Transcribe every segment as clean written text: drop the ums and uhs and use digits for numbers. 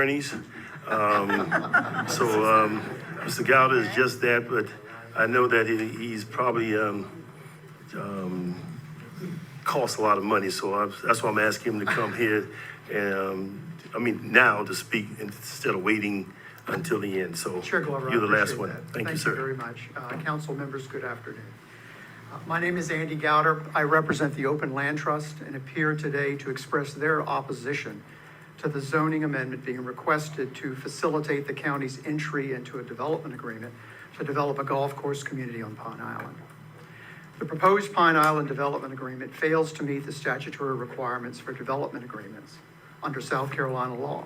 attorneys. Mr. Gowder is just that, but I know that he's probably costs a lot of money, so that's why I'm asking him to come here and, now to speak instead of waiting until the end. So Chair Glover, you're the last appreciate one. that. Thank you, sir. Thank you very much. Council members, good afternoon. My name is Andy Gowder. I represent the Open Land Trust and appear today to express their opposition to the zoning amendment being requested to facilitate the county's entry into a development agreement to develop a golf course community on Pine Island. The proposed Pine Island development agreement fails to meet the statutory requirements for development agreements under South Carolina law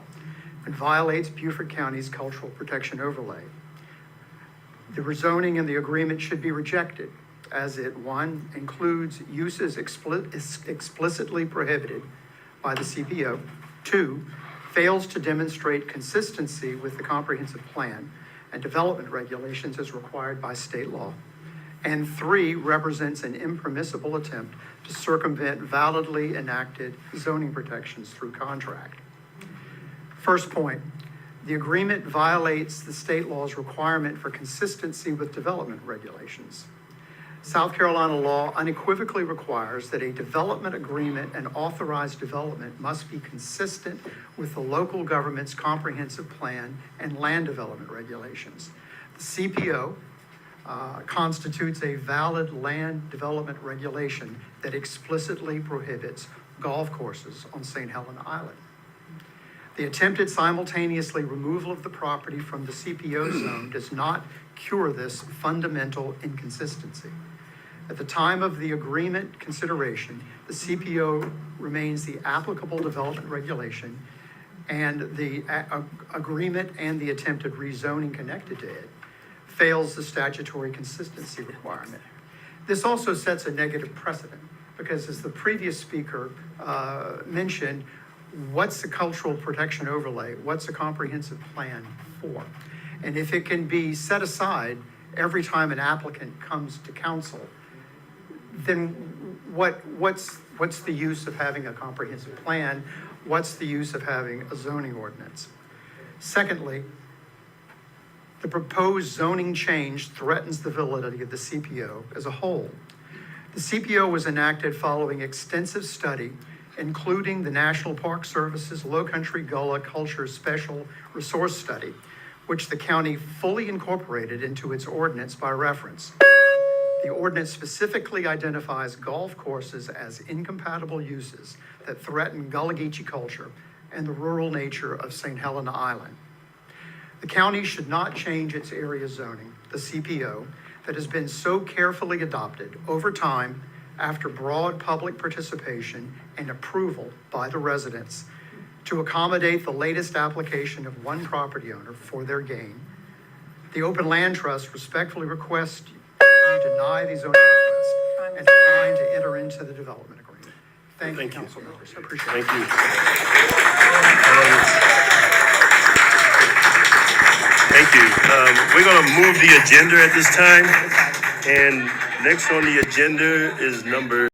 and violates Beaufort County's cultural protection overlay. The rezoning in the agreement should be rejected as it, one, includes uses explicitly prohibited by the CPO, two, fails to demonstrate consistency with the comprehensive plan and development regulations as required by state law, and three, represents an impermissible attempt to circumvent validly enacted zoning protections through contract. First point, the agreement violates the state law's requirement for consistency with development regulations. South Carolina law unequivocally requires that a development agreement and authorized development must be consistent with the local government's comprehensive plan and land development regulations. The CPO constitutes a valid land development regulation that explicitly prohibits golf courses on St. Helena Island. The attempted simultaneously removal of the property from the CPO zone does not cure this fundamental inconsistency. At the time of the agreement consideration, the CPO remains the applicable development regulation, and the agreement and the attempted rezoning connected to it fails the statutory consistency requirement. This also sets a negative precedent because, as the previous speaker mentioned, what's the cultural protection overlay? What's a comprehensive plan for? And if it can be set aside every time an applicant comes to council, then what's the use of having a comprehensive plan? What's the use of having a zoning ordinance? Secondly, the proposed zoning change threatens the validity of the CPO as a whole. The CPO was enacted following extensive study, including the National Park Service's Low Country Gullah Culture Special Resource Study, which the county fully incorporated into its ordinance by reference. The ordinance specifically identifies golf courses as incompatible uses that threaten Gullah Geechee culture and the rural nature of St. Helena Island. The county should not change its area zoning, the CPO, that has been so carefully adopted over time after broad public participation and approval by the residents to accommodate the latest application of one property owner for their gain. The Open Land Trust respectfully requests you deny the zoning request and decline to enter into the development agreement. Thank you, council members. I appreciate it. Thank you. Thank you. We're going to move the agenda at this time. And next on the agenda is number